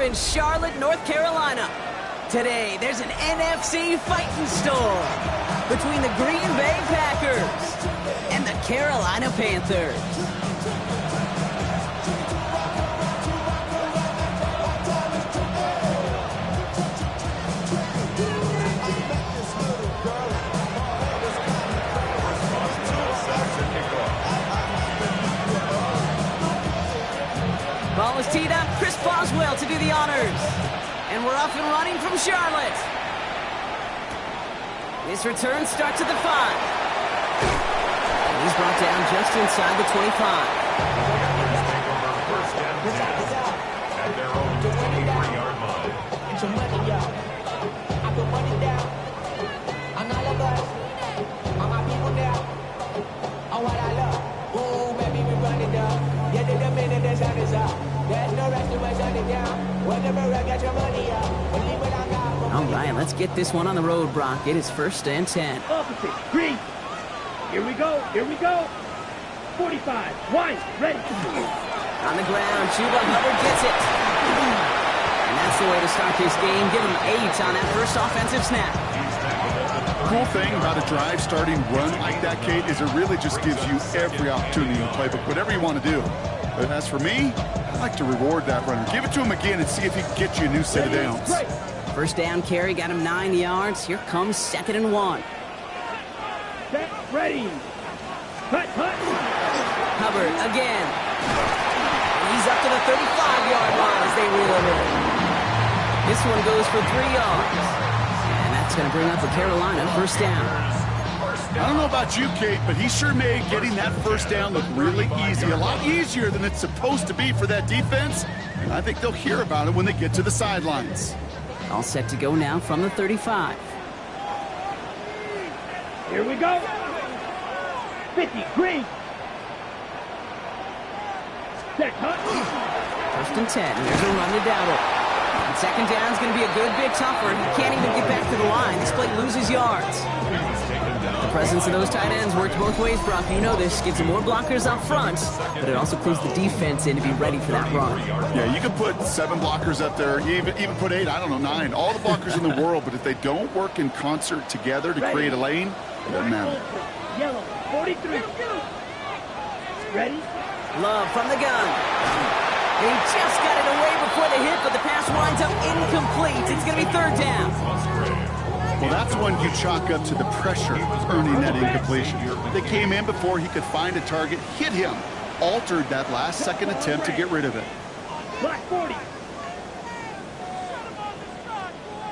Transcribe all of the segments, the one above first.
in Charlotte, North Carolina. Today, there's an NFC fighting storm between the Green Bay Packers and the Carolina Panthers. Ball is teed up. Chris Boswell to do the honors. And we're off and running from Charlotte. His return starts at the 5. And he's brought down just inside the 25. At their own 23-yard line. Get your money up. I put money down. On all of us. On my people now. On what I love. Ooh, baby, we run it down. Get in the minute the sun is up. There's no rest to my shutting down. Whenever I get your money up. Believe what I got. All right, let's get this one on the road, Brock. It is 1st and 10. Opposite, green. Here we go, here we go. 45, white, ready. On the ground, Chuba Hubbard gets it. And that's the way to start this game. Give him 8 on that first offensive snap. Cool thing about a drive starting run like that, Kate, is it really just gives you every opportunity in the playbook, whatever you want to do. But as for me, I like to reward that runner. Give it to him again and see if he can get you a new set of downs. First down carry got him 9 yards. Here comes 2nd and 1. Set, ready. Cut. Hubbard again. He's up to the 35-yard line as they reel him in. This one goes for 3 yards. And that's going to bring up the Carolina first down. I don't know about you, Kate, but he sure made getting that first down look really easy. A lot easier than it's supposed to be for that defense. And I think they'll hear about it when they get to the sidelines. All set to go now from the 35. Here we go. 50, green. Set, cut. 1st and 10. There's a run to Dowdle. And 2nd down is going to be a good bit tougher. He can't even get back to the line. This play loses yards. The presence of those tight ends works both ways, Brock. You know this. Gives them more blockers up front, but it also clues the defense in to be ready for that run. Yeah, you can put 7 blockers up there, even put 8, I don't know, 9. All the blockers in the world, but if they don't work in concert together to create a lane, it doesn't matter. Yellow, 43. Ready? Love from the gun. He just got it away before the hit, but the pass winds up incomplete. It's going to be 3rd down. Well, that's one you chalk up to the pressure earning that incompletion. They came in before he could find a target, hit him, altered that last second attempt to get rid of it. Black 40.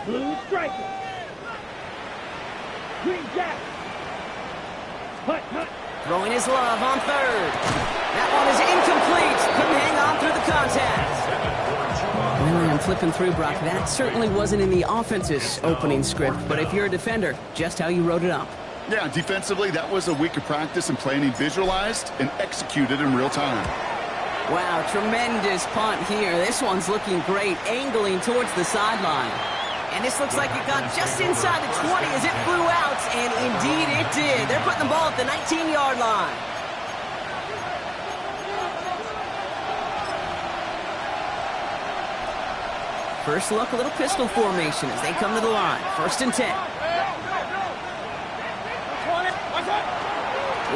Blue striker. Green jack. Cut. Throwing his Love on 3rd. That one is incomplete. Couldn't hang on through the contact. Well, I'm flipping through, Brock. That certainly wasn't in the offense's opening script, but if you're a defender, just how you wrote it up. Yeah, defensively, that was a week of practice and planning visualized and executed in real time. Wow, tremendous punt here. This one's looking great, angling towards the sideline. And this looks like it got just inside the 20 as it flew out, and indeed it did. They're putting the ball at the 19-yard line. First look, a little pistol formation as they come to the line. 1st and 10.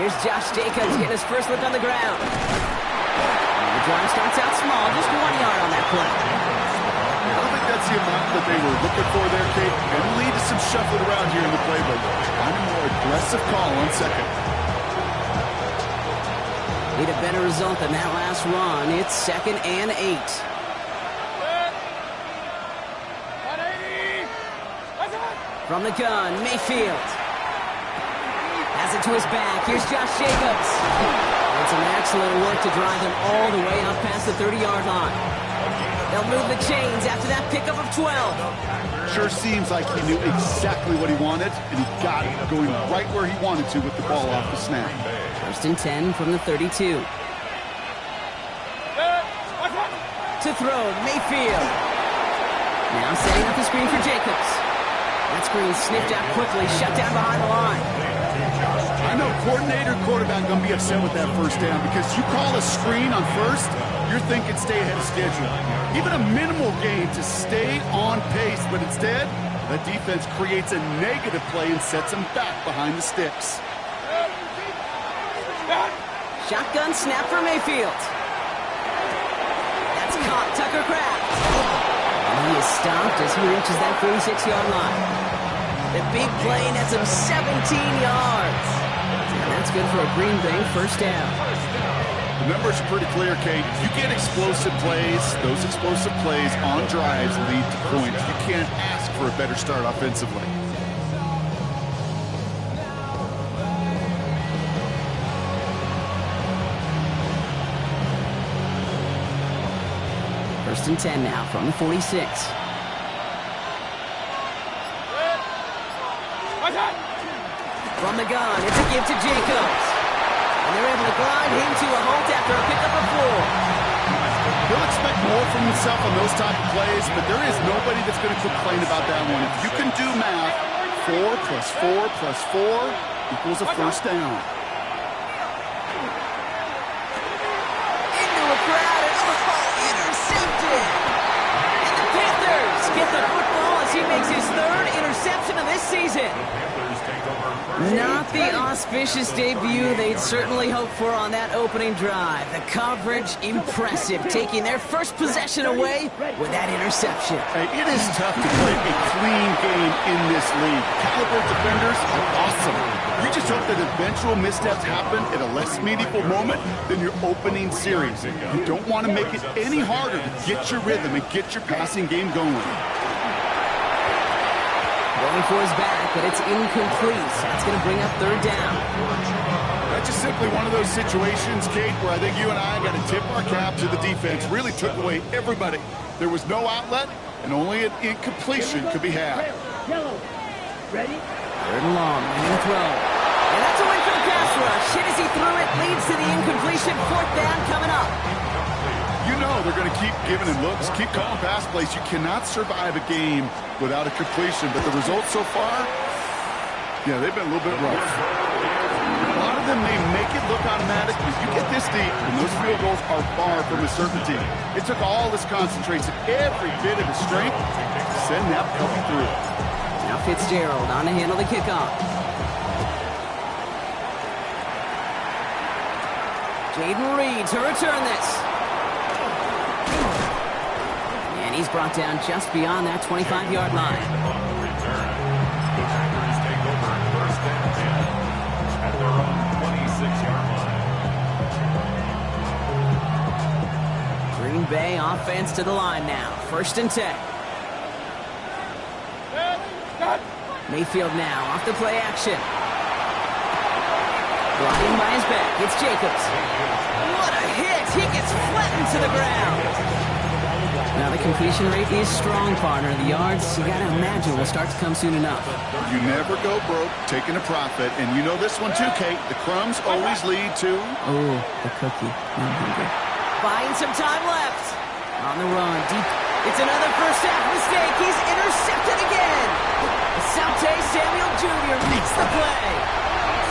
Here's Josh Jacobs getting his first look on the ground. And the drive starts out small, just 1 yard on that play. I don't think that's the amount that they were looking for there, Kate. Going to lead to some shuffling around here in the playbook. Find a more aggressive call on 2nd. Need a better result than that last run. It's 2nd and 8. From the gun, Mayfield. Has it to his back. Here's Josh Jacobs. And some excellent work to drive him all the way up past the 30-yard line. They'll move the chains after that pickup of 12. Sure seems like he knew exactly what he wanted, and he got it, going right where he wanted to with the ball off the snap. 1st and 10 from the 32. To throw, Mayfield. Now setting up the screen for Jacobs. That screen sniffed out quickly, shut down behind the line. I know coordinator, quarterback going to be upset with that first down because you call a screen on first, you're thinking stay ahead of schedule. Even a minimal gain to stay on pace, but instead, the defense creates a negative play and sets them back behind the sticks. Shotgun snap for Mayfield. That's caught Tucker Kraft. And he is stopped as he reaches that 46-yard line. The big play nets him 17 yards. And that's good for a Green Bay first down. The numbers are pretty clear, Kate. You get explosive plays. Those explosive plays on drives lead to points. You can't ask for a better start offensively. First and 10 now from the 46. From the gun, it's a give to Jacobs. And they're able to grind him to a halt after a pickup of 4. He'll expect more from himself on those type of plays, but there is nobody that's going to complain about that one. If you can do math, 4 plus 4 plus 4 equals a first down. Into a crowd and intercepted. And the Panthers get the football as he makes his 3rd interception of this season. Not the auspicious debut they'd certainly hoped for on that opening drive. The coverage, impressive, taking their first possession away with that interception. Hey, it is tough to play a clean game in this league. Caliber defenders are awesome. You just hope that eventual missteps happen at a less meaningful moment than your opening series. You don't want to make it any harder to get your rhythm and get your passing game going. Going for his back, but it's incomplete. That's going to bring up 3rd down. That's just simply one of those situations, Kate, where I think you and I got to tip our cap to the defense. Really took away everybody. There was no outlet, and only an incompletion could be had. Yellow. Ready? 3rd and long, and throw. And that's a win for the pass rush. Hit as he threw it, leads to the incompletion. 4th down coming up. You know they're going to keep giving him looks, keep calling pass plays. You cannot survive a game without a completion, but the results so far, yeah, they've been a little bit rough. A lot of them may make it look automatic, but you get this deep, and those field goals are far from a certainty. It took all his concentration, every bit of his strength to send that puppy through. Now Fitzgerald on to handle the kickoff. Jaden Reed to return this. And he's brought down just beyond that 25-yard line. On return, the Packers take over 1st and 10 at their own 26-yard line. Green Bay offense to the line now. 1st and 10. Mayfield now off the play action. Blocking by his back. It's Jacobs. What a hit! He gets flattened to the ground. Now the completion rate is strong, partner. The yards, you gotta imagine, will start to come soon enough. You never go broke taking a profit, and you know this one too, Kate. The crumbs always lead to... Oh, the cookie. I'm hungry. Buying some time left. On the run, deep. It's another first half mistake. He's intercepted again. Asante Samuel Jr. makes the play.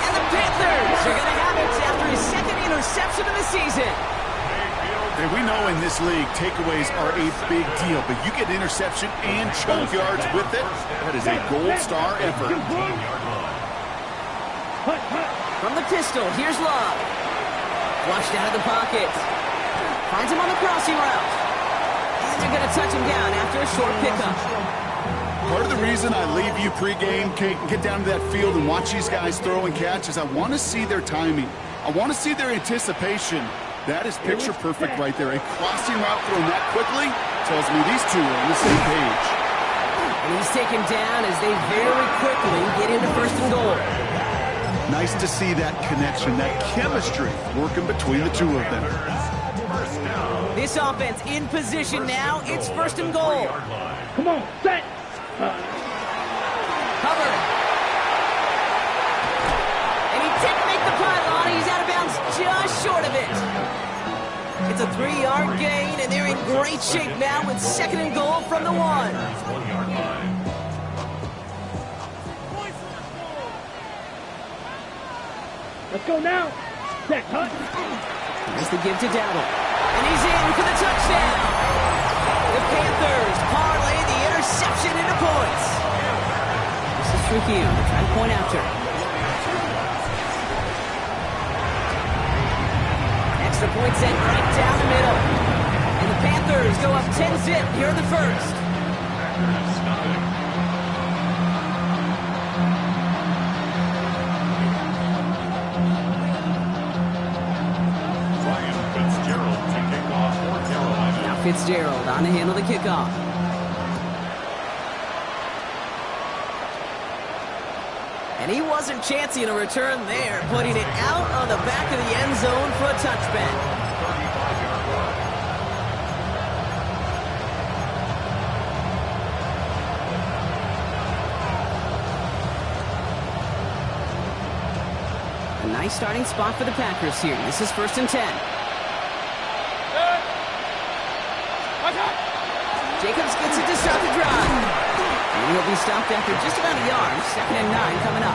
And the Panthers are going to have it after his 2nd interception of the season. And we know in this league, takeaways are a big deal, but you get interception and chunk yards with it. That is a gold star effort. From the pistol, here's Love. Flushed out of the pocket. Finds him on the crossing route. And they're going to touch him down after a short pickup. Part of the reason I leave you pregame, Kate, and get down to that field and watch these guys throw and catch is I want to see their timing. I want to see their anticipation. That is picture perfect right there. A crossing route thrown that quickly tells me these two are on the same page. And he's taken down as they very quickly get into 1st and goal. Nice to see that connection, that chemistry working between the two of them. This offense in position now. It's 1st and goal. Come on, set. Hubbard. And he didn't make the pylon. He's out of bounds just short of it. It's a 3-yard gain, and they're in great shape now with 2nd and goal from the 1. Let's go now. Set, Hut. Here's the give to Dowdle. And he's in for the touchdown. The Panthers parlay the interception into points. This is Trujillo. They're trying to point after. Extra point sent right down the middle. And the Panthers go up 10-zip here in the first. Fitzgerald on to handle the kickoff. And he wasn't chancing a return there, putting it out on the back of the end zone for a touchback. A nice starting spot for the Packers here. This is 1st and 10. Jacobs gets it to start the drive. And he'll be stopped after just about a yard. 2nd and 9 coming up.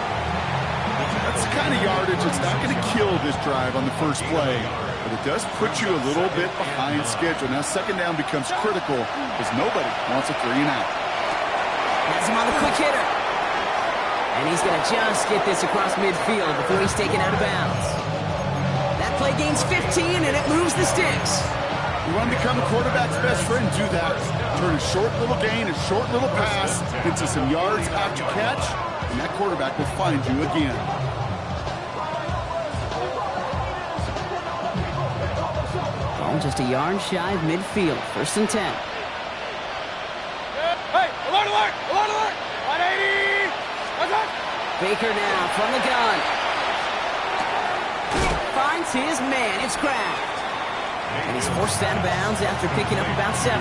That's the kind of yardage that's not going to kill this drive on the first play, but it does put you a little bit behind schedule. Now 2nd down becomes critical because nobody wants a 3 and out. Has him on the quick hitter. And he's going to just get this across midfield before he's taken out of bounds. That play gains 15 and it moves the sticks. You want to become a quarterback's best friend, do that. Turn a short little gain, a short little pass into some yards after catch, and that quarterback will find you again. Ball just a yard shy of midfield. 1st and 10. Hey, alert, alert, alert, alert! 180! What's up? Baker now from the gun. Finds his man. It's Kraft. And he's forced out of bounds after picking up about 7.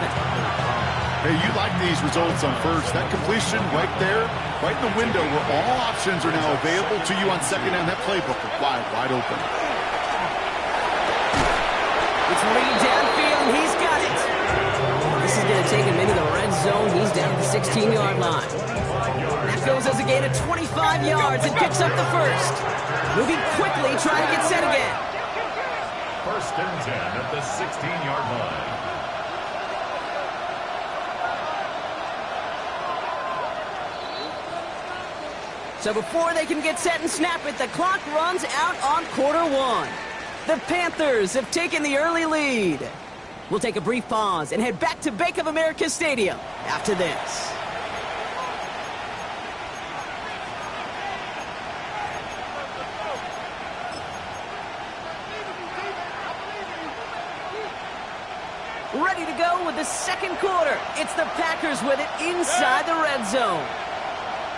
Hey, you like these results on first. That completion right there, right in the window where all options are now available to you on 2nd down. That playbook is wide open. It's Reed downfield, and he's got it. This is going to take him into the red zone. He's down at the 16-yard line. That goes as a gain of 25 yards and picks up the first. Moving quickly, trying to get set again. 1st and 10 at the 16-yard line. So before they can get set and snap it, the clock runs out on quarter 1. The Panthers have taken the early lead. We'll take a brief pause and head back to Bank of America Stadium after this. Ready to go with the 2nd quarter. It's the Packers with it inside the red zone.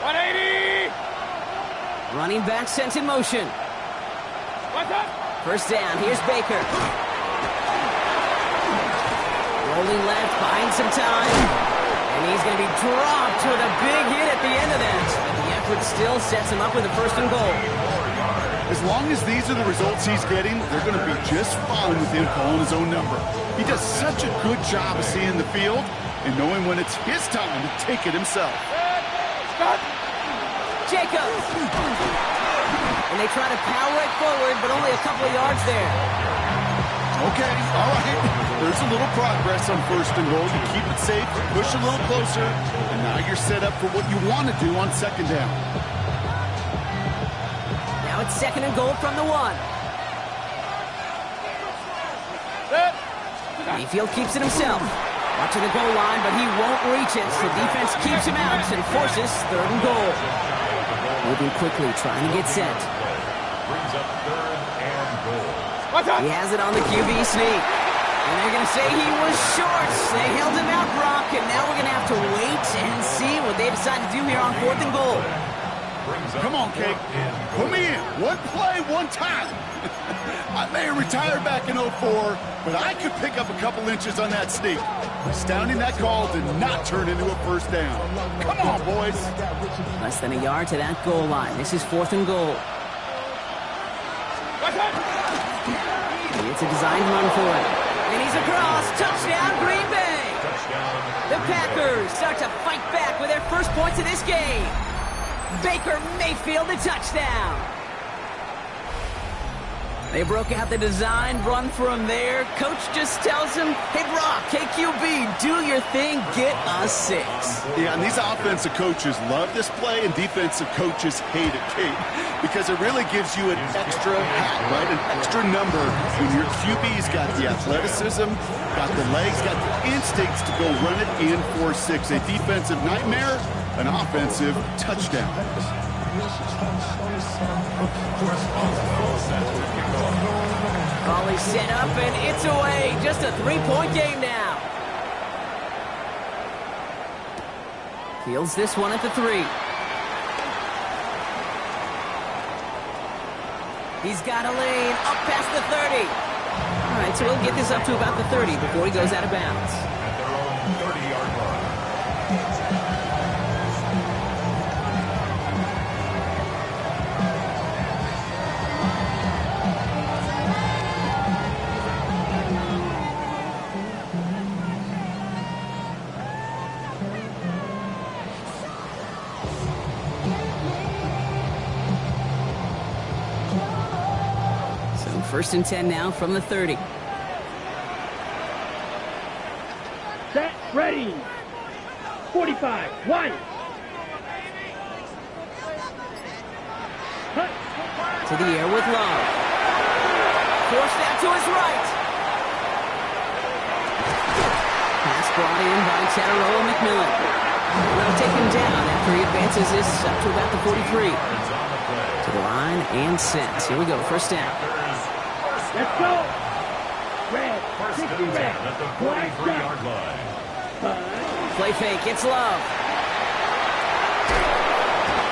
180! Running back sent in motion. What's up? 1st down. Here's Baker. Rolling left, buying some time. And he's going to be dropped with a big hit at the end of that. But the effort still sets him up with a 1st and goal. As long as these are the results he's getting, they're going to be just fine with him calling his own number. He does such a good job of seeing the field and knowing when it's his time to take it himself. Jacobs. And they try to power it forward, but only a couple of yards there. Okay, all right. There's a little progress on 1st and goal. You keep it safe, push a little closer, and now you're set up for what you want to do on 2nd down. Now it's 2nd and goal from the 1. Mayfield keeps it himself. Watching the goal line, but he won't reach it. So defense keeps him out and forces 3rd and goal. Moving quickly, trying to get set. Brings up 3rd and goal. He has it on the QB sneak. And they're going to say he was short. They held him out, Brock, and now we're going to have to wait and see what they decide to do here on 4th and goal. Come on, Kate. Put me in. One play, one time. I may have retired back in 04, but I could pick up a couple inches on that sneak. Astounding that call did not turn into a 1st down. Come on, boys. Less than a yard to that goal line. This is 4th and goal. It's a designed run for it. And he's across. Touchdown, Green Bay. The Packers start to fight back with their first points of this game. Baker Mayfield, the touchdown. They broke out the design run from there. Coach just tells him, hey, Brock, KQB, do your thing, get a 6. Yeah, and these offensive coaches love this play, and defensive coaches hate it, Kate, because it really gives you an extra hat, right? An extra number when your QB's got the athleticism, got the legs, got the instincts to go run it in for 6. A defensive nightmare, an offensive touchdown. Volley set up, and it's away. Just a 3-point game now. Fields this one at the 3. He's got a lane up past the 30. All right, so he'll get this up to about the 30 before he goes out of bounds. At their own 30-yard line. First and 10 now from the 30. Set, ready. 45, 1. Hut. To the air with Love. Forced out to his right. Pass brought in by Tataroa McMillan. They'll take him down after he advances this up to about the 43. To the line and sets. Here we go, first down. Let's go. Red, First 60 and 10 red. at the Black 43-yard line. Play fake, it's Love.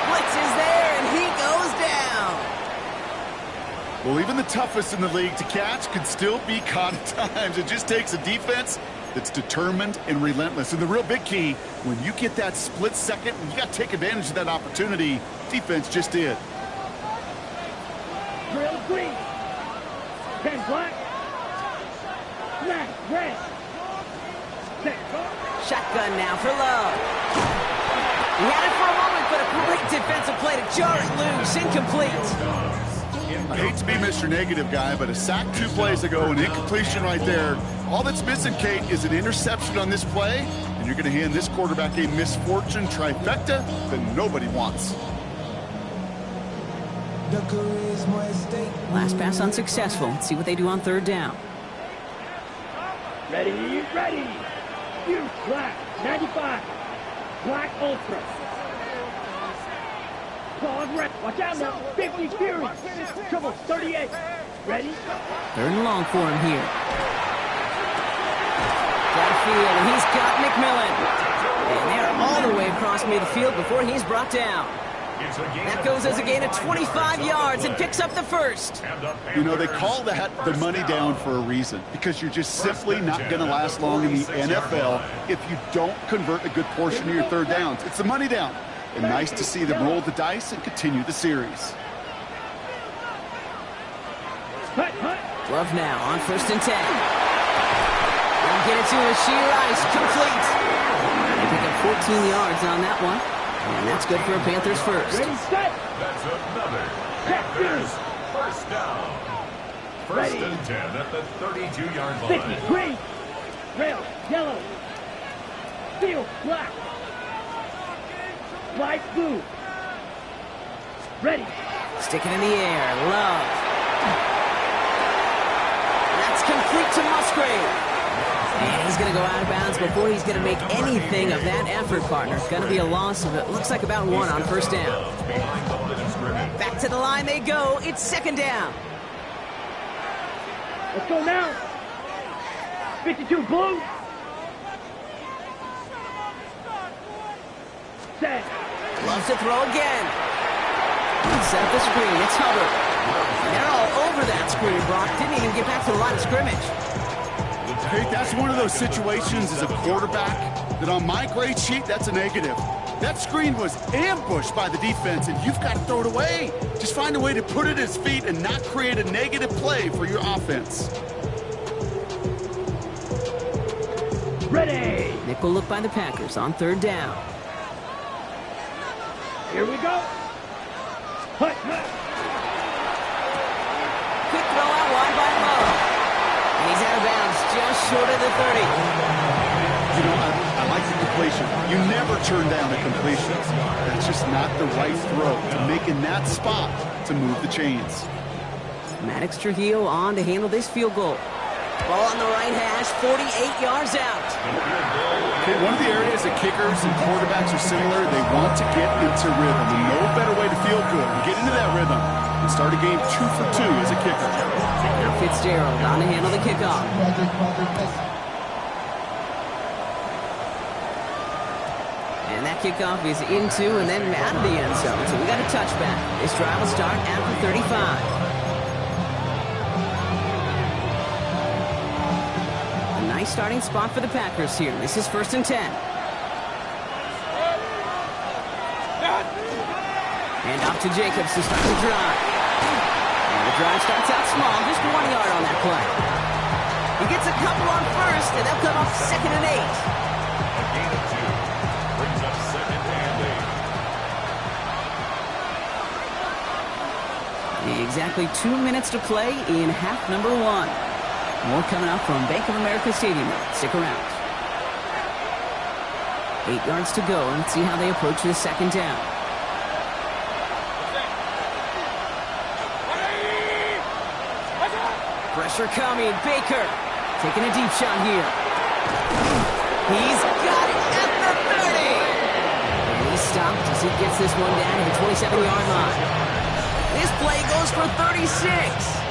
Blitz is there, and he goes down. Well, even the toughest in the league to catch can still be caught at times. It just takes a defense that's determined and relentless. And the real big key, when you get that split second, you got to take advantage of that opportunity. Defense just did. Drill green. 10 black. Black, red. Set, go. Shotgun now for Love. He had it for a moment, but a great defensive play to jar it loose. Incomplete. I hate to be Mr. Negative guy, but a sack 2 plays ago, an incompletion right there. All that's missing, Kate, is an interception on this play, and you're going to hand this quarterback a misfortune trifecta that nobody wants. Last pass unsuccessful. Let's see what they do on third down. Ready, ready. Use black, 95. Black ultra. Claws red. Watch out now. 50 Fury. Trouble, 38. Ready? Third and long for him here. Downfield, and he's got McMillan. And they're all the way across midfield before he's brought down. That goes as a gain of 25 yards and picks up the first. You know, they call that the money down for a reason, because you're just simply not going to last long in the NFL if you don't convert a good portion of your third downs. It's the money down. And nice to see them roll the dice and continue the series. Love now on first and 10. And get it to Rasheed Rice, complete. They pick up 14 yards on that one. And that's good for a Panthers first. Ready, set. That's another Panthers first down. First and 10 at the 32-yard line. 50, green. Rail, yellow. Field, black. Light blue. Ready. Stick it in the air. Love. That's complete to Musgrave. And he's going to go out of bounds before he's going to make anything of that effort, partner. It's going to be a loss of it. Looks like about 1 on first down. Back to the line they go. It's second down. Let's go now. 52 blue. Set. Loves to throw again. Set the screen. It's Hubbard. They're all over that screen, Brock. Didn't even get back to the line of scrimmage. Hey, that's one of those situations as a quarterback that on my grade sheet, that's a negative. That screen was ambushed by the defense, and you've got to throw it away. Just find a way to put it at his feet and not create a negative play for your offense. Ready. Nickel look by the Packers on third down. Here we go. Hut, hut. Quick throw out wide by Lowe. And he's out of bounds just short of the 30. You know, I like the completion. You never turn down a completion. That's just not the right throw to make in that spot to move the chains. Maddox Trujillo on to handle this field goal. Ball on the right hash, 48 yards out. Okay, one of the areas that kickers and quarterbacks are similar, they want to get into rhythm. And no better way to feel good and get into that rhythm and start a game 2 for 2 as a kicker. Now Fitzgerald on to handle the kickoff. And that kickoff is into and then out of the end zone. So we got a touchback. This drive will start at the 35. Nice starting spot for the Packers here. This is 1st and 10. And off to Jacobs to start the drive. And the drive starts out small, just 1 yard on that play. He gets a couple on first, and they'll come off 2nd and 8. A gain of 2 brings up 2nd and 8. Exactly 2 minutes to play in half number 1. More coming up from Bank of America Stadium. Stick around. 8 yards to go. Let's see how they approach this 2nd down. Pressure coming. Baker taking a deep shot here. He's got it at the 30. And he's stopped as he gets this one down to the 27-yard line. This play goes for 36.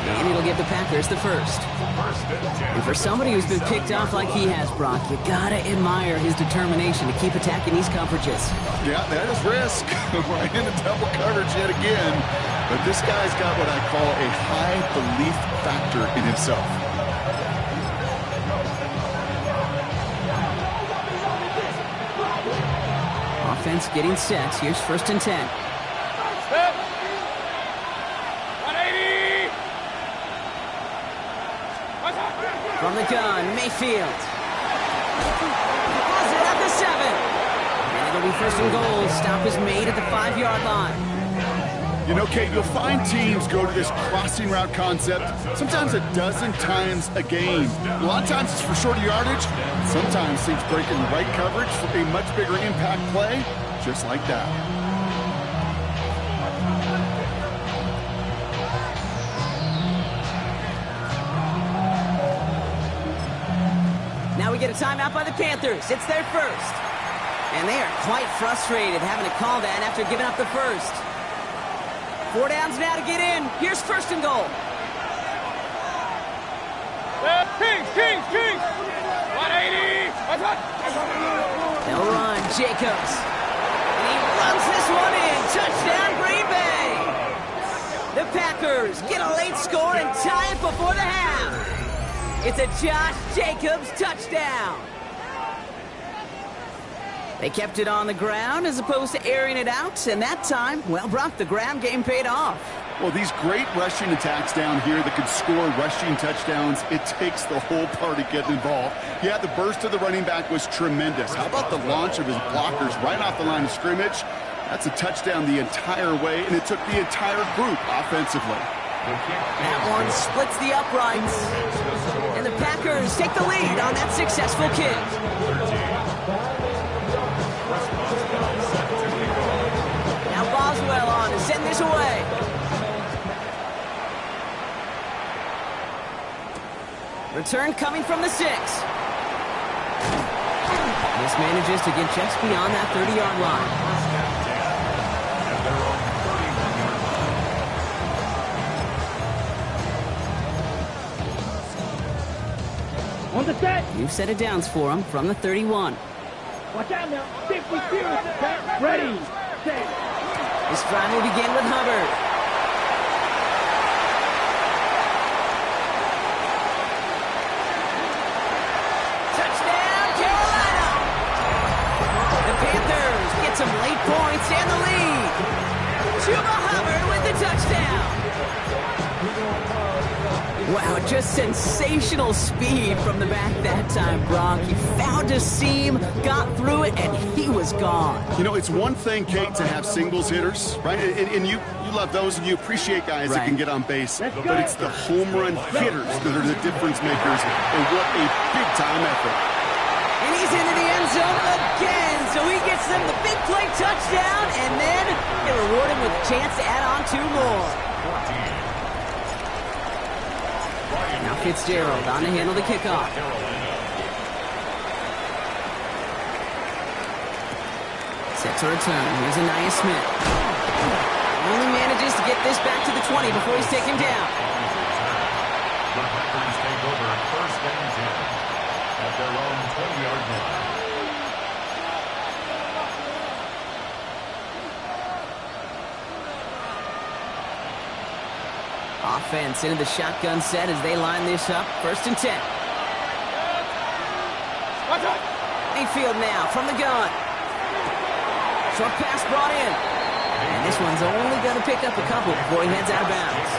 And it'll give the Packers the first. And for somebody who's been picked off like he has, Brock, you gotta admire his determination to keep attacking these coverages. Yeah, that is risk. We're in a double coverage yet again. But this guy's got what I call a high belief factor in himself. Offense getting set. Here's 1st and 10. From the gun, Mayfield. Has it at the 7. And it'll be 1st and goal. Stop is made at the 5-yard line. You know, Kate, you'll find teams go to this crossing route concept sometimes a dozen times a game. A lot of times it's for shorter yardage. Sometimes teams break in the right coverage for a much bigger impact play, just like that. Now we get a timeout by the Panthers. It's their first. And they are quite frustrated having to call that after giving up the first. 4 downs now to get in. Here's 1st and goal. Kings! 180! They'll run. Jacobs. And he runs this one in. Touchdown, Green Bay. The Packers get a late score and tie it before the half. It's a Josh Jacobs touchdown. They kept it on the ground as opposed to airing it out, and that time, well, Brock, the ground game paid off. Well, these great rushing attacks down here that can score rushing touchdowns, it takes the whole party getting involved. Yeah, the burst of the running back was tremendous. How about the launch of his blockers right off the line of scrimmage? That's a touchdown the entire way, and it took the entire group offensively. That one splits the uprights. And the Packers take the lead on that successful kick. Now Boswell on to send this away. Return coming from the 6. This manages to get just beyond that 30-yard line. On the set. New set of downs for him from the 31. Watch out now. 50 serious. Ready. Set. This drive will begin with Hubbard. Touchdown, Carolina! The Panthers get some late points and the lead. Chuba Hubbard with the touchdown. Wow, just sensational speed from the back that time, Brock. He found a seam, got through it, and he was is gone. You know, it's one thing, Kate, to have singles hitters, right? And you love those and you appreciate guys that can get on base. But it's the home run hitters that are the difference makers, and what a big-time effort. And he's into the end zone again, so he gets them the big play touchdown, and then they reward him with a chance to add on 2 more. Now Fitzgerald on to handle the kickoff. Set to return. Here's Anaya Smith. Only manages to get this back to the 20 before he's taken down. The Packers take over 1st and 10 at their own 20-yard line. Offense into the shotgun set as they line this up. 1st and 10. Mayfield now from the gun. Short pass brought in. And this one's only going to pick up a couple before he heads out of bounds.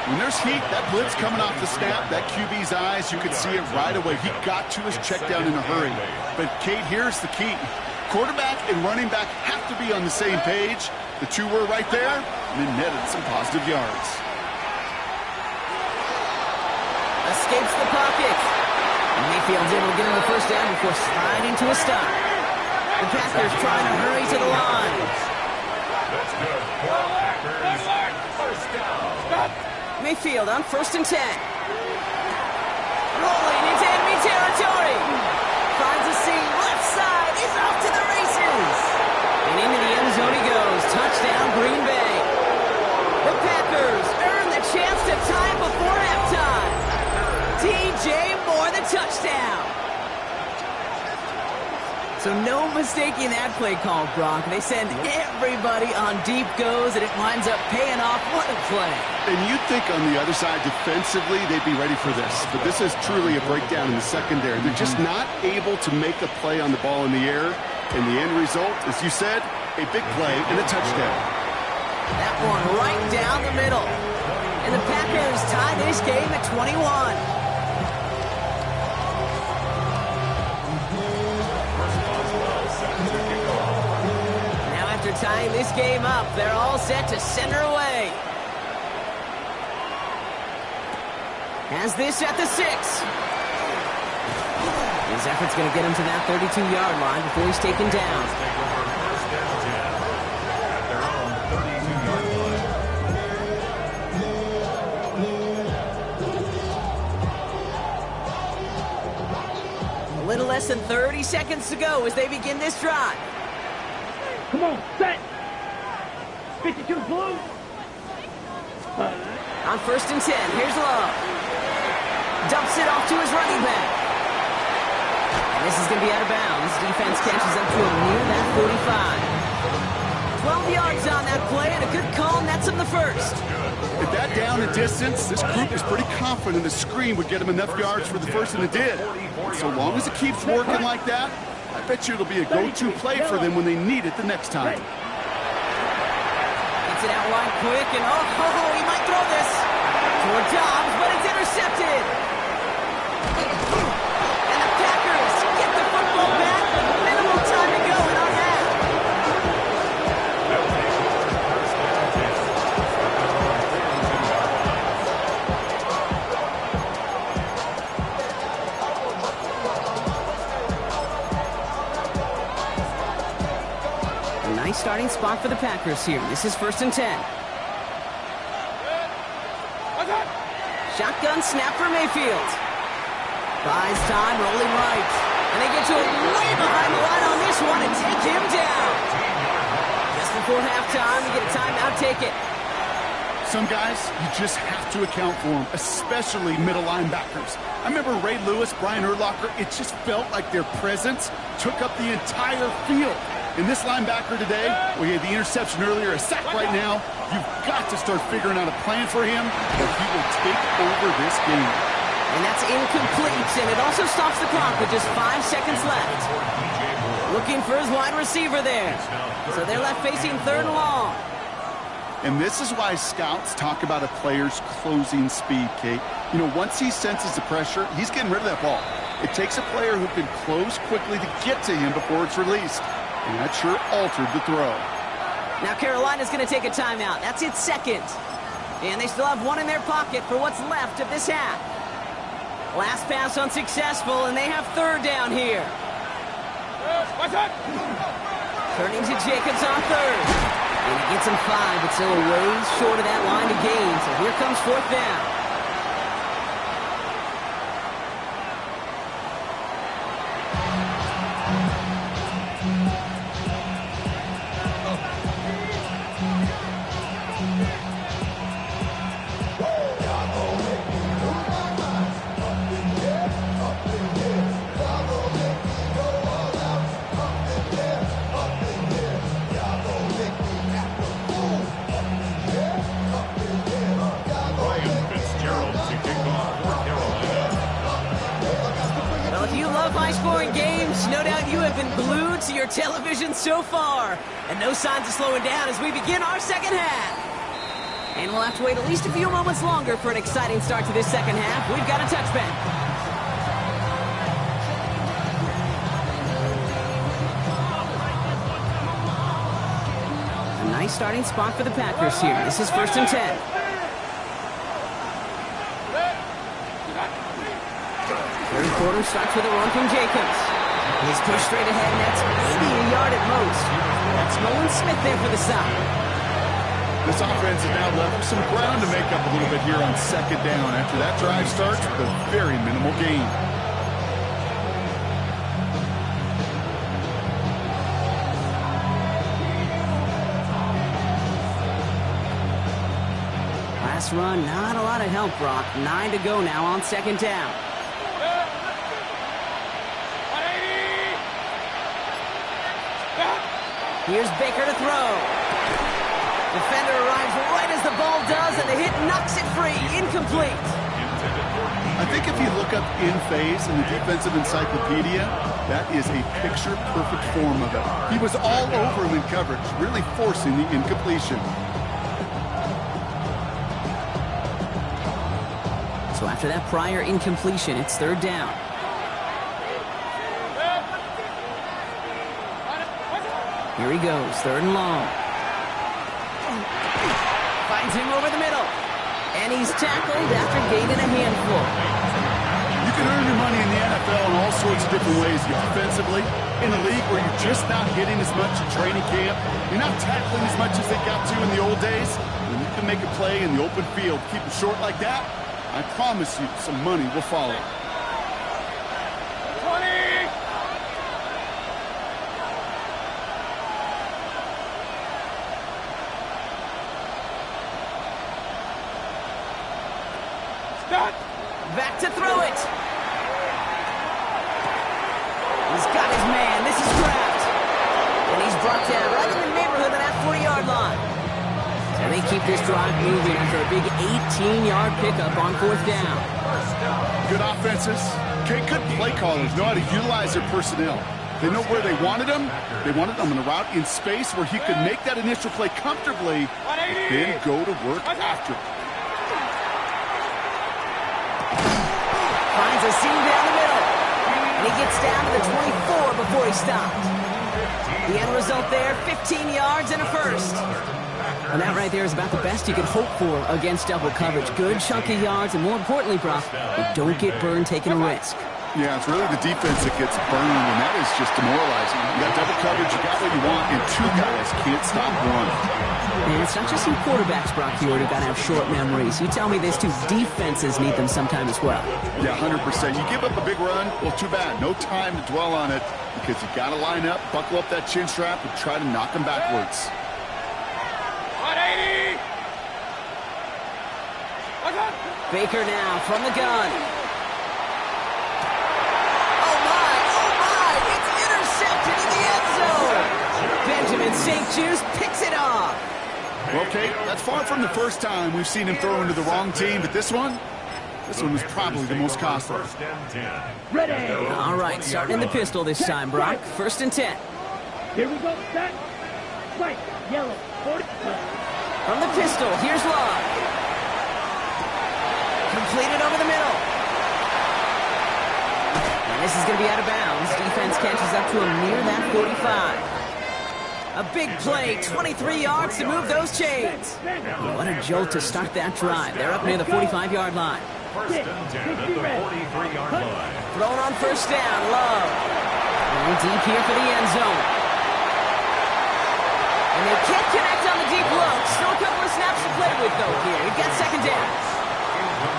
When there's heat, that blitz coming off the snap, that QB's eyes, you could see it right away. He got to his check down in a hurry. But, Kate, here's the key. Quarterback and running back have to be on the same page. The 2 were right there, and then netted some positive yards. Escapes the pocket. And Mayfield's able to get him the 1st down before sliding to a stop. The Packers trying to hurry to the line. That's good. Packers, 1st down. Mayfield on 1st and 10. Rolling into enemy territory. Finds a seam. Left side. He's off to the races. And into the end zone he goes. Touchdown, Green Bay. The Packers earn the chance to tie it before halftime. DJ Moore, the touchdown. So no mistaking that play call, Brock. They send everybody on deep goes, and it winds up paying off. What a play. And you'd think on the other side, defensively, they'd be ready for this. But this is truly a breakdown in the secondary. They're just not able to make a play on the ball in the air. And the end result, as you said, a big play and a touchdown. That one right down the middle. And the Packers tie this game at 21. Tying this game up, they're all set to send her away. Has this at the 6. His effort's going to get him to that 32-yard line before he's taken down. Take over 1st and 10 at their own 32-yard line. A little less than 30 seconds to go as they begin this drive. Come on, set. 52 blue. On 1st and 10, here's Love. Dumps it off to his running back. And this is going to be out of bounds. Defense catches up to him near that 45. 12 yards on that play, and a good call nets him the 1st. At that down and distance, this group is pretty confident the screen would get him enough yards for the 1st, and it did. And so long as it keeps working like that, I bet you it'll be a go-to play for them when they need it the next time. Gets it out wide quick, and he might throw this toward Dobbs, but it's intercepted. And the Packers get the football back with minimal time to go in our half. Nice starting spot for the Packers here. This is 1st and 10. Shotgun snap for Mayfield. Buys time, rolling right. And they get to him way behind the line on this one and take him down. Just before halftime, we get a timeout, take it. Some guys, you just have to account for them, especially middle linebackers. I remember Ray Lewis, Brian Urlacher, it just felt like their presence took up the entire field. And this linebacker today, we had the interception earlier, a sack right now. You've got to start figuring out a plan for him, or he will take over this game. And that's incomplete, and it also stops the clock with just 5 seconds left. Looking for his wide receiver there. So they're left facing 3rd and long. And this is why scouts talk about a player's closing speed, Kate. You know, once he senses the pressure, he's getting rid of that ball. It takes a player who can close quickly to get to him before it's released. And that sure altered the throw. Now Carolina's going to take a timeout. That's its second. And they still have one in their pocket for what's left of this half. Last pass unsuccessful, and they have third down here. Turning to Jacobs on third. And he gets him 5, but still a ways short of that line to gain. So here comes fourth down. High-scoring games, no doubt you have been glued to your television so far. And no signs of slowing down as we begin our second half. And we'll have to wait at least a few moments longer for an exciting start to this second half. We've got a touchback. A nice starting spot for the Packers here. This is 1st and 10. Third quarter starts with a run from Jacobs. He's pushed straight ahead, and that's maybe a yard at most. That's Nolan Smith there for the stop. This offense has now left some ground to make up a little bit here on second down after that drive starts with a very minimal gain. Last run, not a lot of help, Brock. 9 to go now on second down. Here's Baker to throw. Defender arrives right as the ball does, and the hit knocks it free. Incomplete. I think if you look up in phase in the defensive encyclopedia, that is a picture-perfect form of it. He was all over him in coverage, really forcing the incompletion. So after that prior incompletion, it's third down. Here he goes, third and long. Finds him over the middle. And he's tackled after gaining a handful. You can earn your money in the NFL in all sorts of different ways. Offensively, in a league where you're just not hitting as much in training camp, you're not tackling as much as they got to in the old days, and you can make a play in the open field. Keep it short like that, I promise you some money will follow. Back to throw it. He's got his man. This is Kraft. And he's brought down right in the neighborhood of that 40-yard line. So they keep this drive moving after a big 18-yard pickup on fourth down. Good offenses. Okay, good play callers know how to utilize their personnel. They know where they wanted him. They wanted him in a route in space where he could make that initial play comfortably, and then go to work after it. Finds a seam down the middle. And he gets down to the 24 before he stopped. The end result there, 15 yards and a first. And that right there is about the best you could hope for against double coverage. Good chunky yards, and more importantly, Brock, you don't get burned taking a risk. Yeah, it's really the defense that gets burned, and that is just demoralizing. You got double coverage, you got what you want, and two guys can't stop one. And it's not just some quarterbacks, Brock, you already got to have short memories. You tell me these two defenses need them sometime as well. Yeah, 100%. You give up a big run, well, too bad. No time to dwell on it, because you got to line up, buckle up that chin strap, and try to knock them backwards. 180! Baker now from the gun. Benjamin St. Juice picks it off. Okay, that's far from the first time we've seen him throw into the wrong team, but this one was probably the most costly. Ready. All right, starting in the pistol this time, Brock. 1st and 10. Here we go. Set. Right. Yellow. 40. From the pistol, here's Love. Completed over the middle. And this is going to be out of bounds. Defense catches up to him near that 45. A big play, 23 yards to move those chains. What a jolt to start that drive. They're up near the 45-yard line. First and 10 at the 43-yard line. Thrown on first down, Love. Going deep here for the end zone. And they can't connect on the deep look. Still a couple of snaps to play with, though, here. He gets second down.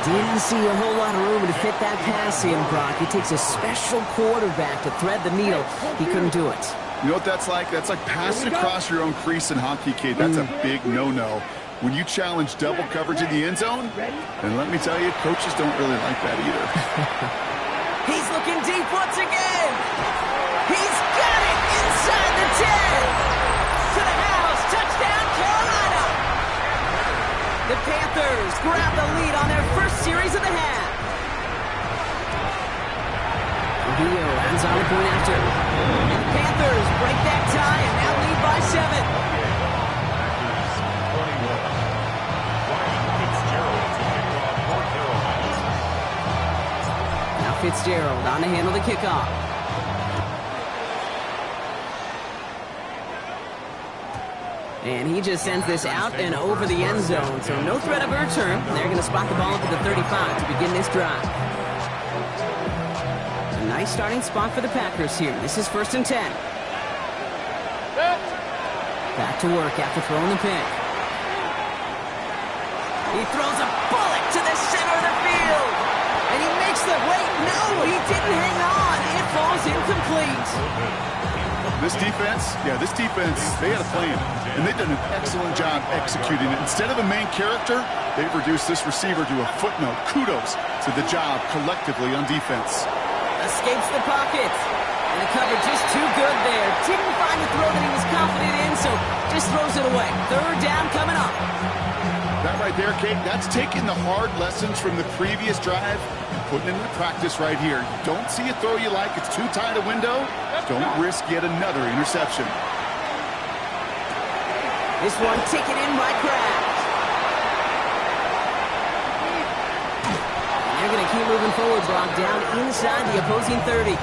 Didn't see a whole lot of room to fit that pass in, Brock. It takes a special quarterback to thread the needle. He couldn't do it. You know what that's like? That's like passing across your own crease in hockey, kid. That's a big no-no. When you challenge double coverage in the end zone, and let me tell you, coaches don't really like that either. He's looking deep once again. He's got it inside the 10. To the house. Touchdown, Carolina. The Panthers grab the lead on their first series of the half. Dio ends on the point after. And the Panthers break that tie and now lead by 7. Fitzgerald on to handle the kickoff. And he just sends this out and over the end zone, so no threat of a return. They're going to spot the ball up to the 35 to begin this drive. A nice starting spot for the Packers here. This is first and 10. Back to work after throwing the pick. He throws a bullet to the center of the field. And he makes the wait. No, he didn't hang on. It falls incomplete. This defense, they had a plan, and they've done an excellent job executing it. Instead of a main character, they've reduced this receiver to a footnote. Kudos to the job collectively on defense. Escapes the pocket. And the cover just too good there. Didn't find the throw that he was confident in, so just throws it away. Third down coming up. That right there, Kate, that's taking the hard lessons from the previous drive and putting it into practice right here. You don't see a throw you like, it's too tight a window, don't risk yet another interception. This one taken in by Kraft. And they're going to keep moving forward, Brock, down inside the opposing 30.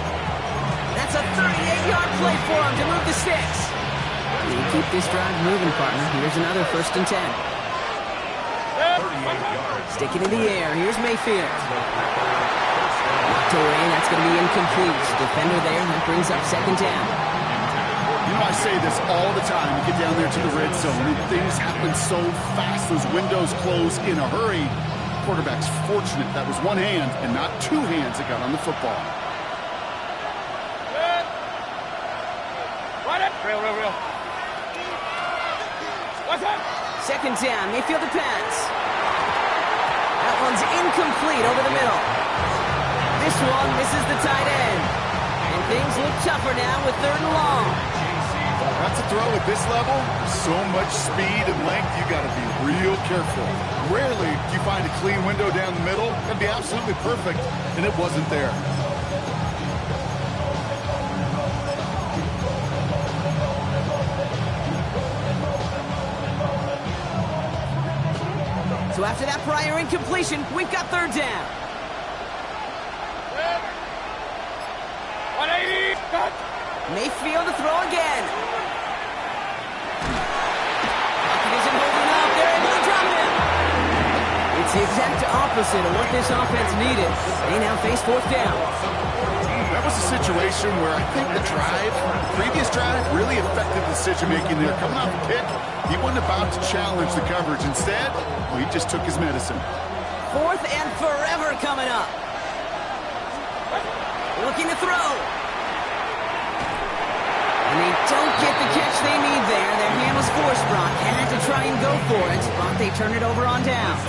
That's a 38-yard play for him to move the sticks. You keep this drive moving, partner. Here's another first and 10. Stick it in the air. Here's Mayfield. Knocked away. That's going to be incomplete. Defender there. That brings up second down. You know, I say this all the time. You get down there to the red zone, and things happen so fast. Those windows close in a hurry. Quarterback's fortunate that was one hand and not two hands that got on the football. Real. What's up? Second down. Mayfield to pass. That one's incomplete over the middle. This one misses the tight end. And things look tougher now with third and long. That's a throw at this level. So much speed and length, you got to be real careful. Rarely do you find a clean window down the middle. That'd be absolutely perfect, and it wasn't there. So after that prior incompletion, we've got third down. 180. Cut. Mayfield to throw again. Pocket isn't holding up. They're able to drop him. It's the exact opposite of what this offense needed. They now face fourth down. That was a situation where I think the previous drive, really affected decision-making there. Coming off the pick, he wasn't about to challenge the coverage. Instead, well, he just took his medicine. Fourth and forever coming up. Looking to throw. And they don't get the catch they need there. Their hand was forced, Brock. Had to try and go for it, but they turn it over on downs.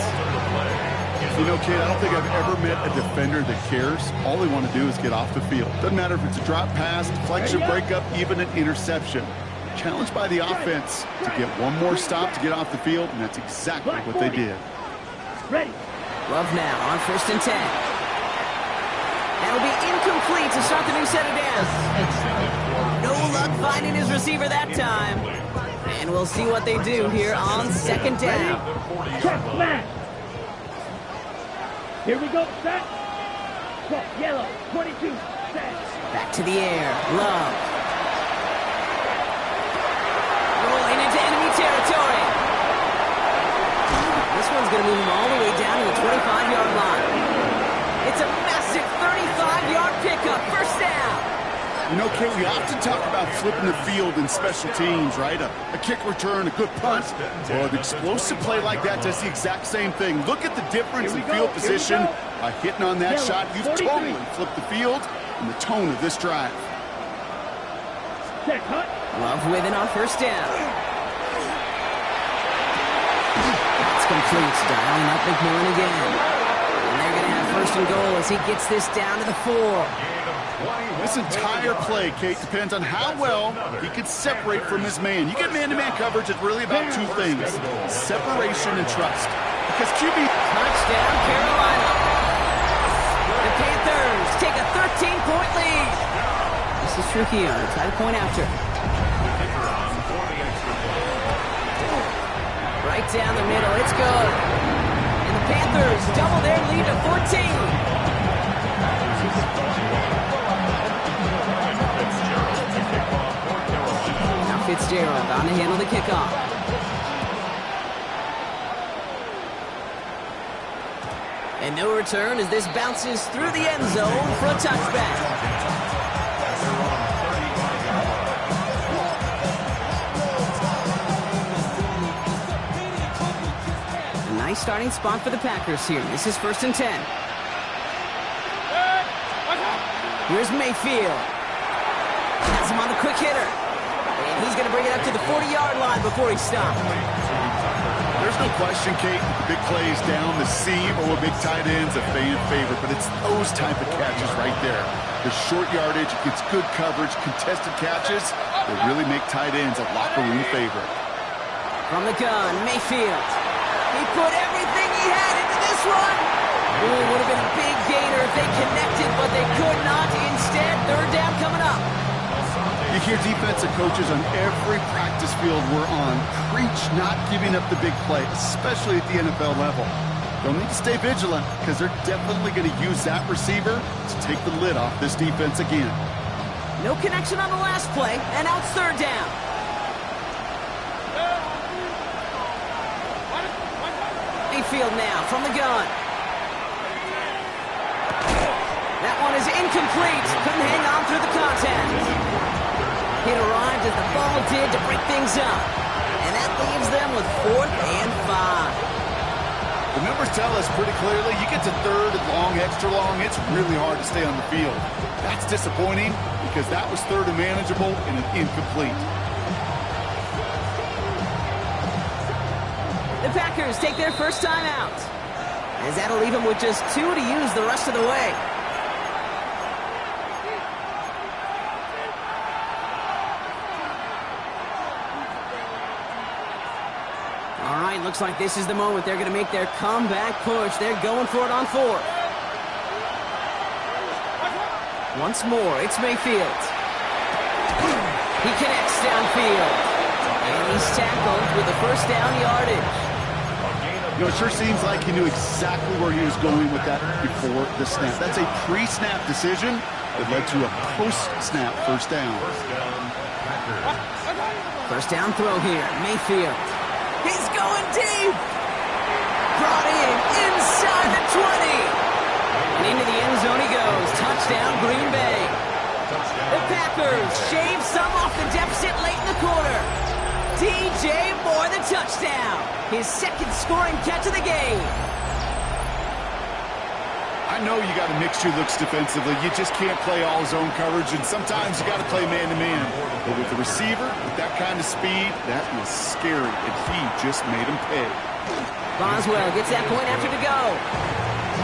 You know, kid, I don't think I've ever met a defender that cares. All they want to do is get off the field. Doesn't matter if it's a drop pass, deflection, breakup, even an interception. Challenged by the offense to get one more stop to get off the field, and that's exactly what they did. Ready. Love now on first and 10. That'll be incomplete to start the new set of downs. No luck finding his receiver that time. And we'll see what they do here on second down. Check flat. Here we go, set. Yellow, 22. Back to the air. Love. Rolling into enemy territory. This one's going to move him all the way down to the 25-yard line. It's a massive 35-yard pickup. First down. You know, Kate, we often talk about flipping the field in special teams, right? A kick return, a good punt. Well, an explosive play like that does the exact same thing. Look at the difference in field position. By hitting on that shot, you've totally flipped the field and the tone of this drive. Love with it on first down. It's complete. Dialing up McMillan again. And they're going to have first and goal as he gets this down to the 4. This entire play, Kate, depends on how well he can separate from his man. You get man-to-man coverage, it's really about two things: separation and trust. Because QB... Touchdown, Carolina. The Panthers take a 13-point lead. This is Trujillo, try to point after. Right down the middle, it's good. And the Panthers double their lead to 14. Fitzgerald on to handle the kickoff. And no return as this bounces through the end zone for a touchback. A nice starting spot for the Packers here. This is 1st and 10. Here's Mayfield. Has him on the quick hitter. And he's going to bring it up to the 40-yard line before he stops. There's no question, Kate, the big plays down the seam or big tight ends a fan favorite, but it's those type of catches right there. The short yardage, gets good coverage, contested catches, they really make tight ends a locker room favorite. From the gun, Mayfield. He put everything he had into this one. Ooh, it would have been a big gainer if they connected, but they could not. Instead, third down coming up. You hear defensive coaches on every practice field we're on preach not giving up the big play, especially at the NFL level. They'll need to stay vigilant because they're definitely going to use that receiver to take the lid off this defense again. No connection on the last play, and now it's third down. Mayfield now from the gun. That one is incomplete. Couldn't hang on through the contact. It arrived as the ball did to break things up. And that leaves them with 4th and 5. The numbers tell us pretty clearly, you get to third and long, extra long, it's really hard to stay on the field. That's disappointing because that was third and manageable and an incomplete. The Packers take their first time out, as that'll leave them with just 2 to use the rest of the way. All right, looks like this is the moment they're going to make their comeback push. They're going for it on 4th. Once more, it's Mayfield. He connects downfield. And he's tackled with the first down yardage. You know, it sure seems like he knew exactly where he was going with that before the snap. That's a pre-snap decision that led to a post-snap first down. First down throw here, Mayfield. He's going deep. Brought in inside the 20. And into the end zone he goes. Touchdown, Green Bay. The Packers shave some off the deficit late in the quarter. DJ Moore, the touchdown. His second scoring catch of the game. I know you got to mix your looks defensively. You just can't play all zone coverage, and sometimes you got to play man-to-man. But with the receiver, with that kind of speed, that was scary, and he just made him pay. Boswell gets that point after to go.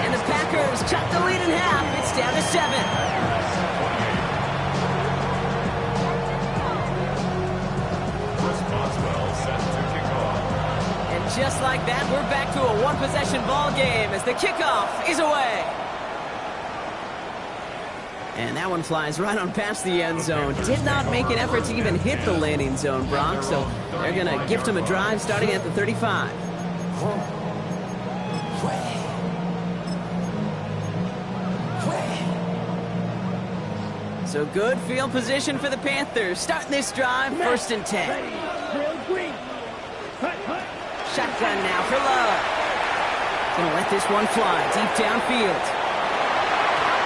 And the Packers cut the lead in half. It's down to 7. Just like that, we're back to a one-possession ball game as the kickoff is away. And that one flies right on past the end zone. Did not make an effort to even hit the landing zone, Brock, so they're going to gift him a drive starting at the 35. So good field position for the Panthers. Starting this drive, 1st and 10. Ready. Drill green. Hut, hut. Shotgun now for Love. Gonna let this one fly deep downfield.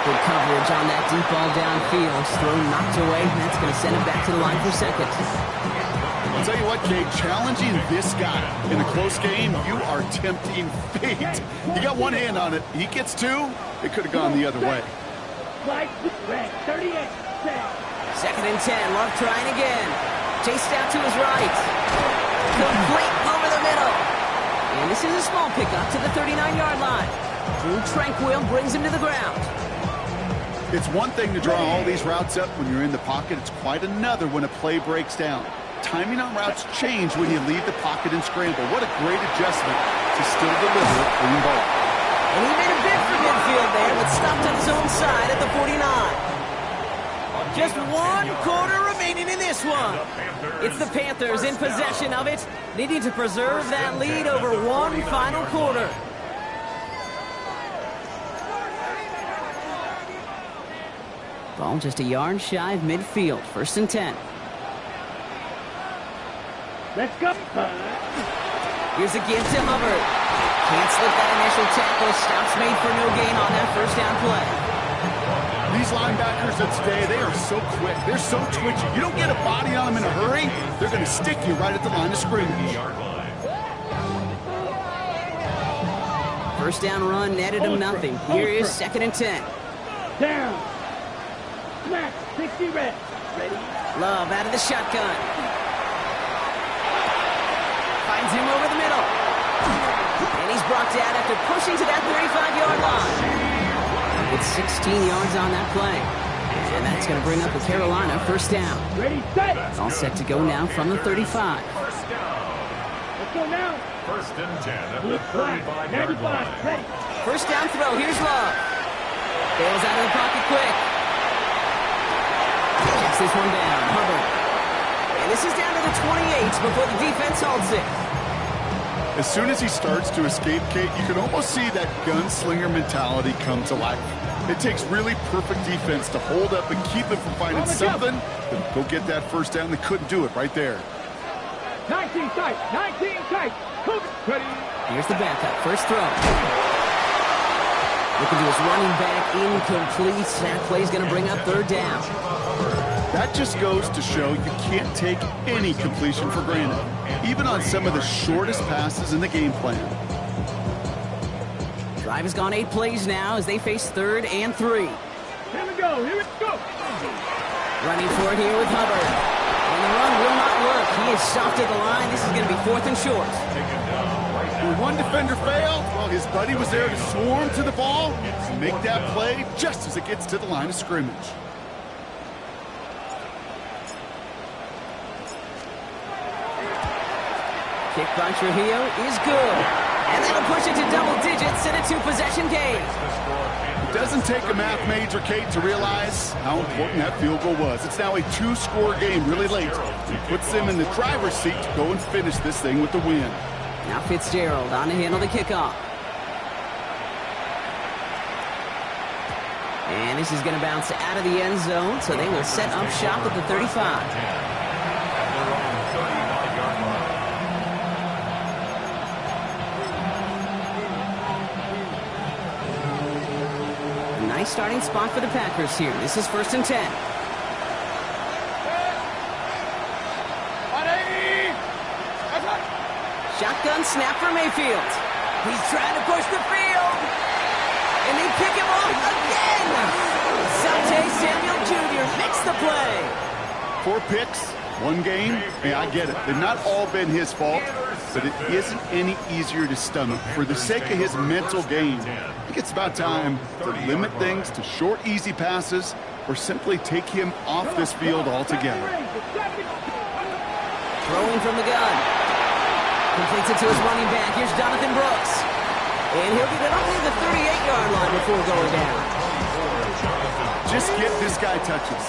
Good coverage on that deep ball downfield. Throw knocked away. That's gonna send him back to the line for second. I'll tell you what, Kate, challenging this guy in a close game, you are tempting fate. You got one hand on it. He gets two. It could have gone the other way. Flight red. 38. Set. 2nd and 10. Love trying again. Chased out to his right. Complete over the middle. And this is a small pickup to the 39-yard line. Drew Tranquil brings him to the ground. It's one thing to draw all these routes up when you're in the pocket. It's quite another when a play breaks down. Timing on routes change when you leave the pocket and scramble. What a great adjustment to still deliver a clean ball. And he made a bid for midfield there, but stopped on his own side at the 49. Just 1 quarter remaining in this one. It's the Panthers in possession of it, needing to preserve that lead over one final quarter. Ball just a yard shy of midfield. 1st and 10. Let's go. Here's a give to Hubbard. Can't slip that initial tackle. Stops made for no gain on that 1st down play. These linebackers of today, they are so quick. They're so twitchy. You don't get a body on them in a hurry, they're going to stick you right at the line of scrimmage. 1st down run netted him nothing. Here is 2nd and 10. Down. Smack. 60 red. Ready. Love out of the shotgun. Finds him over the middle. And he's brought down after pushing to that 35-yard line. It's 16 yards on that play. And that's going to bring up a Carolina 1st down. Ready, set. All set to go now from the 35. First down. Let's go now. 1st and 10 at the Blue flag. 35-yard 95. line. Ready. 1st down throw. Here's Love. Bails out of the pocket quick. Checks this one down. Hubbard. And this is down to the 28 before the defense holds it. As soon as he starts to escape, Kate, you can almost see that gunslinger mentality come to life. It takes really perfect defense to hold up and keep him from finding something to go get that 1st down. They couldn't do it right there. 19 tight. 19 tight. Ready. Here's the backup. 1st throw. Looking to his running back. Incomplete. That play's going to bring up 3rd down. That just goes to show you can't take any completion for granted, even on some of the shortest passes in the game plan. Drive has gone 8 plays now as they face 3rd and 3. Here we go. Here we go. Running for it here with Hubbard. And the run will not work. He is soft at the line. This is going to be 4th and short. When one defender failed, well, his buddy was there to swarm to the ball and make that play just as it gets to the line of scrimmage. Kick by Trujillo is good. And that'll push it to double digits in a 2-possession game. It doesn't take a math major, Kate, to realize how important that field goal was. It's now a 2-score game really late. It puts them in the driver's seat to go and finish this thing with the win. Now Fitzgerald on to handle the kickoff. And this is going to bounce out of the end zone, so they will set up shop at the 35. Nice starting spot for the Packers here. This is 1st and 10. 180. Shotgun snap for Mayfield. He's trying to push the field. And they pick him off again. Sante Samuel Jr. makes the play. 4 picks, 1 game. Hey, I get it. They've not all been his fault, but it isn't any easier to stomach. For the sake of his mental game, I think it's about time to limit things to short, easy passes or simply take him off this field altogether. Throwing from the gun. Completes it to his running back. Here's Jonathan Brooks. And he'll get it over the 38-yard line before going down. Just get this guy touches.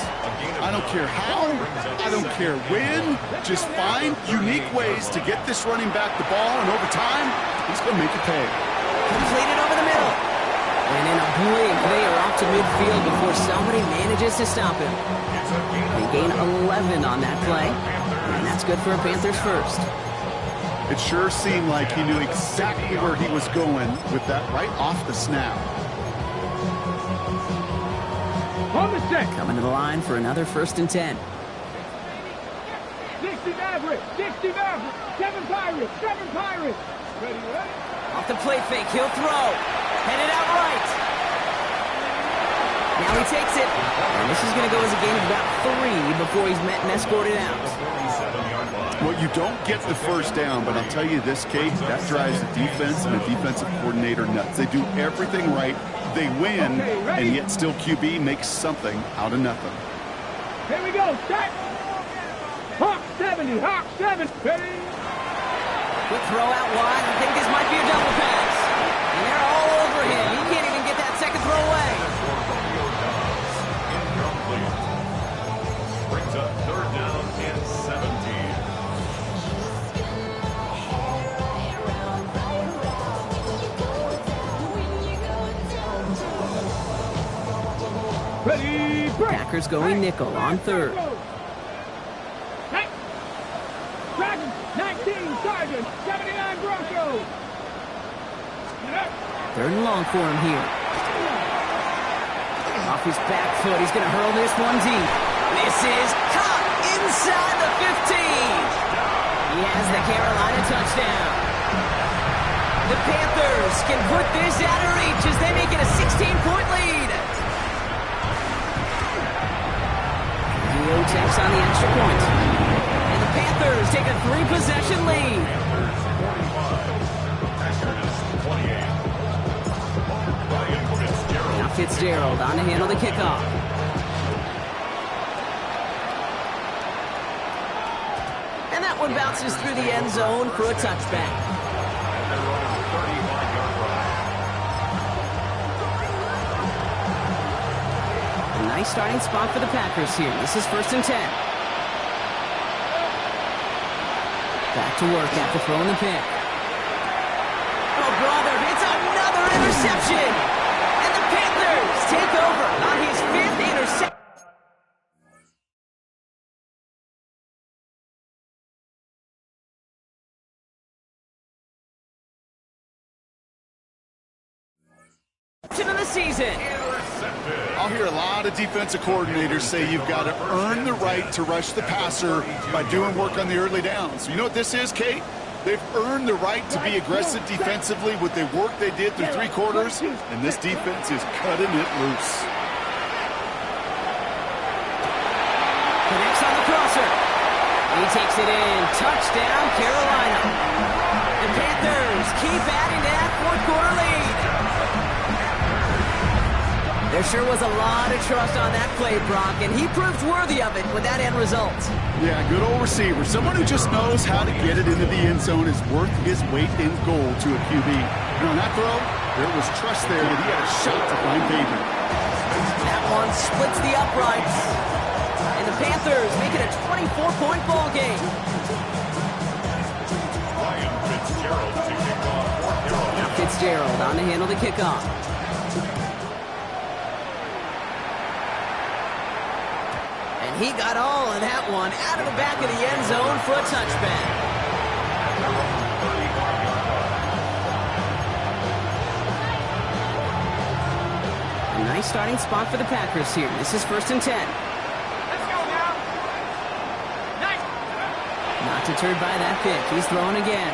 I don't care how, I don't care when. Just find unique ways to get this running back the ball, and over time, he's going to make it pay. Completed over the middle. And in a blink, they are off to midfield before somebody manages to stop him. They gain 11 on that play, and that's good for a Panthers first. It sure seemed like he knew exactly where he was going with that right off the snap. Coming to the line for another 1st and 10. 60 Maverick, 60 Maverick, 7 Pirates, 7 Pirates. Ready? Off the play fake, he'll throw. Headed out right. Now he takes it. And this is going to go as a gain of about 3 before he's met and escorted out. Well, you don't get the first down, but I'll tell you this, Kate, that drives the defense and the defensive coordinator nuts. They do everything right. They win, and yet still QB makes something out of nothing. Here we go, start. Hawk 70, Hawk 7, ready? Quick throw out wide. I think this might be a double pass. And they're all over him. He can't even get that second throw away. Brings up 3rd down and 17. Ready, break. Packers going nickel on 3rd. Dragon, 19, Sergeant, 79 Broncos. 3rd and long for him here. Off his back foot, he's going to hurl this one deep. Misses, caught inside the 15. He has the Carolina touchdown. The Panthers can put this out of reach as they make it a 16-point lead. Geo takes on the extra point. And the Panthers take a 3-possession lead. Now Fitzgerald on to handle the kickoff. And that one bounces through the end zone for a touchback. A nice starting spot for the Packers here. This is 1st and 10. Back to work after throwing the pick. Oh, brother, it's another interception. And the Panthers take over on his 5th interception. Of the season. I'll hear a lot of defensive coordinators say you've got to earn the right to rush the passer by doing work on the early downs. You know what this is, Kate? They've earned the right to be aggressive defensively with the work they did through 3 quarters, and this defense is cutting it loose. Connects on the crosser. He takes it in. Touchdown, Carolina. The Panthers keep adding to that 4th-quarter lead. There sure was a lot of trust on that play, Brock, and he proved worthy of it with that end result. Yeah, good old receiver. Someone who just knows how to get it into the end zone is worth his weight in gold to a QB. And on that throw, there was trust there that he had a shot to find pavement. That one splits the uprights. And the Panthers make it a 24-point ball game. Now Fitzgerald on to handle the kickoff. He got all of that one out of the back of the end zone for a touchback. A nice starting spot for the Packers here. This is 1st and 10. Let's go now. Nice. Not deterred by that pick. He's throwing again.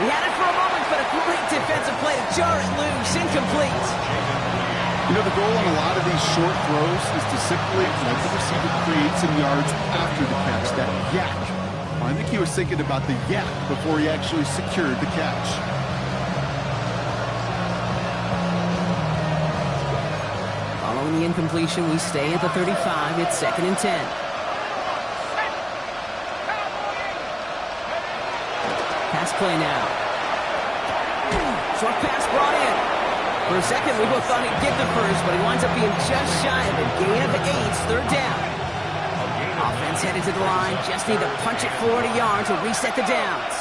He had it for a moment, but a great defensive play to jar it loose. Incomplete. You know, the goal on a lot of these short throws is to simply let the receiver create some yards after the catch, that yak. Well, I think he was thinking about the yak before he actually secured the catch. Following the incompletion, we stay at the 35. It's 2nd and 10. Pass play now. Short pass brought in. For a second, we both thought he'd get the first, but he winds up being just shy of a gain of 8, 3rd down. Offense headed to the line, just need to punch it forward a yard to reset the downs.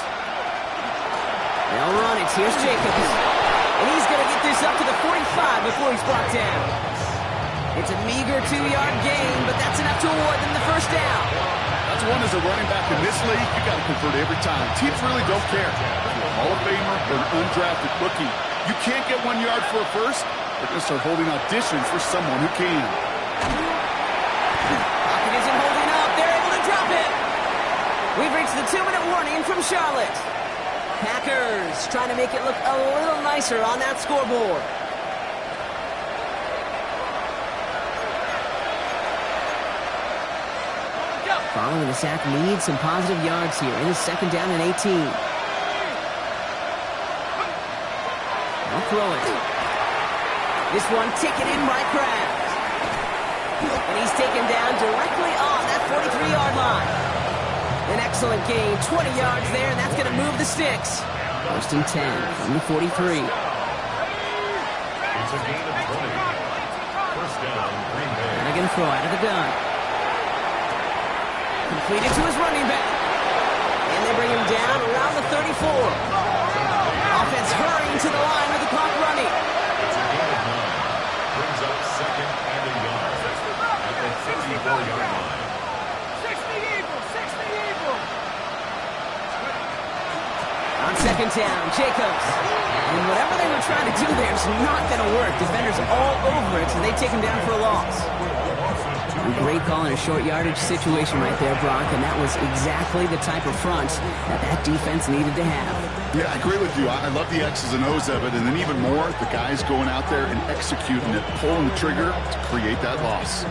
They'll run it. Here's Jacobs. And he's going to get this up to the 45 before he's brought down. It's a meager 2-yard gain, but that's enough to award them the first down. That's one as a running back in this league, you got to convert every time. Teams really don't care. If you're a Hall of Famer or an undrafted rookie, you can't get 1 yard for a first. They're going to start holding auditions for someone who can. Pocket isn't holding up. They're able to drop it. We've reached the 2-minute warning from Charlotte. Packers trying to make it look a little nicer on that scoreboard. Following the sack needs some positive yards here. It is 2nd down and 18. I'll throw it. This one taken in by Kraft. And he's taken down directly on that 43-yard line. An excellent gain, 20 yards there, and that's going to move the sticks. 1st and 10 from the 43. It's a gain of 20. 1st down, Green Bay. And again, throw out of the gun. Completed to his running back. And they bring him down around the 34. Offense hurrying to the line with the clock running. It's a gain of 9. Brings up 2nd and a yard at the 54-yard line. 60 Eagles! On 2nd down, Jacobs. And whatever they were trying to do there is not going to work. Defenders all over it, so they take him down for a loss. A great call in a short yardage situation right there, Brock, and that was exactly the type of front that defense needed to have. Yeah, I agree with you. I love the X's and O's of it, and then even more, the guys going out there and executing it, pulling the trigger to create that loss.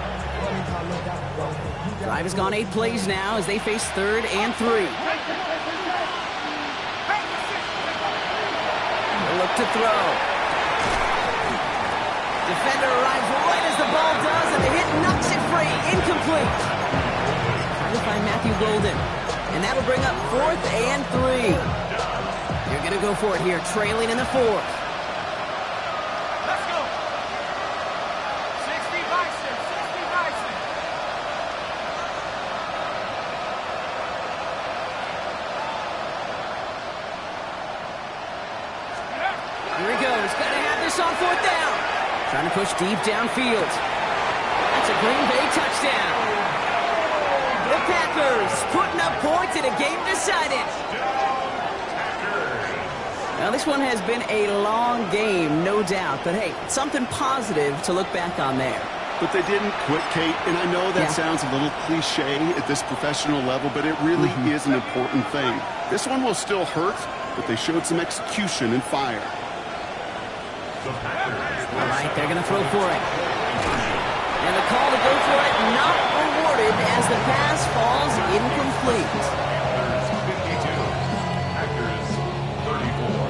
Drive has gone 8 plays now as they face 3rd and 3. Look to throw. Defender arrives right as the ball does, and the hit knocks it free. Incomplete. Trying to find Matthew Golden. And that'll bring up 4th and 3. You're going to go for it here, trailing in the 4th. Let's go! 60 Bison! 60 Bison! Here he goes. Got to have this on 4th down. Trying to push deep downfield. That's a Green Bay touchdown. The Packers putting up points in a game decided. Now, this one has been a long game, no doubt. But, hey, something positive to look back on there. But they didn't quit, Kate, and I know that sounds a little cliche at this professional level, but it really is an important thing. This one will still hurt, but they showed some execution and fire. All right, they're going to throw for it. And the call to go for it not awarded as the pass falls incomplete. 52. Packers 34.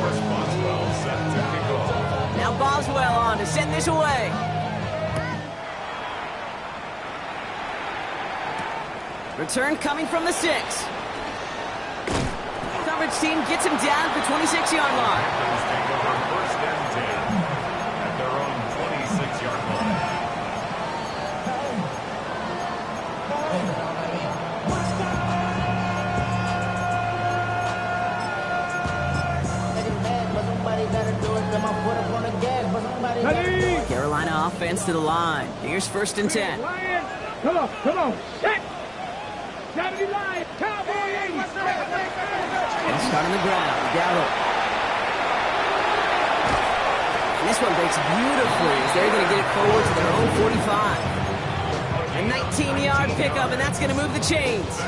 Chris Boswell set to kick off. Now Boswell on to send this away. Return coming from the 6. Coverage team gets him down at the 26-yard line. Packers take over 1st and 10 at their own 26-yard line. Carolina offense to the line. Here's 1st and 10. Lions, come on, set. Gotta be Lions, Cowboys. And start on the ground. Gallup. And this one breaks beautifully as they're going to get it forward to their own 45. A 19-yard pickup, and that's going to move the chains.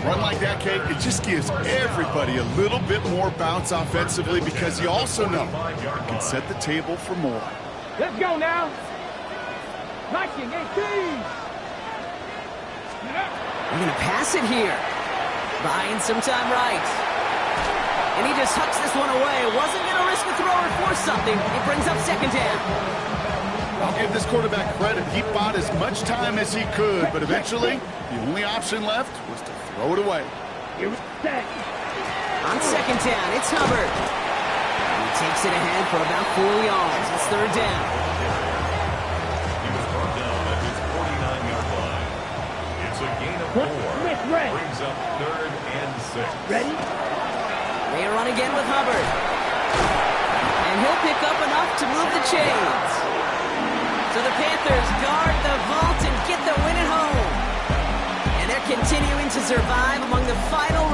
Run like that, Kate, it just gives everybody a little bit more bounce offensively because you also know you can set the table for more. Let's go now. Viking 18. They're going to pass it here. Buying some time right. And he just hucks this one away. Wasn't going to risk a throw or force something. It brings up 2nd down. I'll give this quarterback credit. He bought as much time as he could, but eventually the only option left was to throw it away. Here we go. On 2nd down, it's Hubbard. And he takes it ahead for about 4 yards. It's 3rd down. He was brought down at his 49-yard line. It's a gain of 4. Spread. Brings up 3rd and 6. Ready? They run again with Hubbard. And he'll pick up enough to move the chains. So the Panthers guard the vault and get the win at home. And they're continuing to survive among the final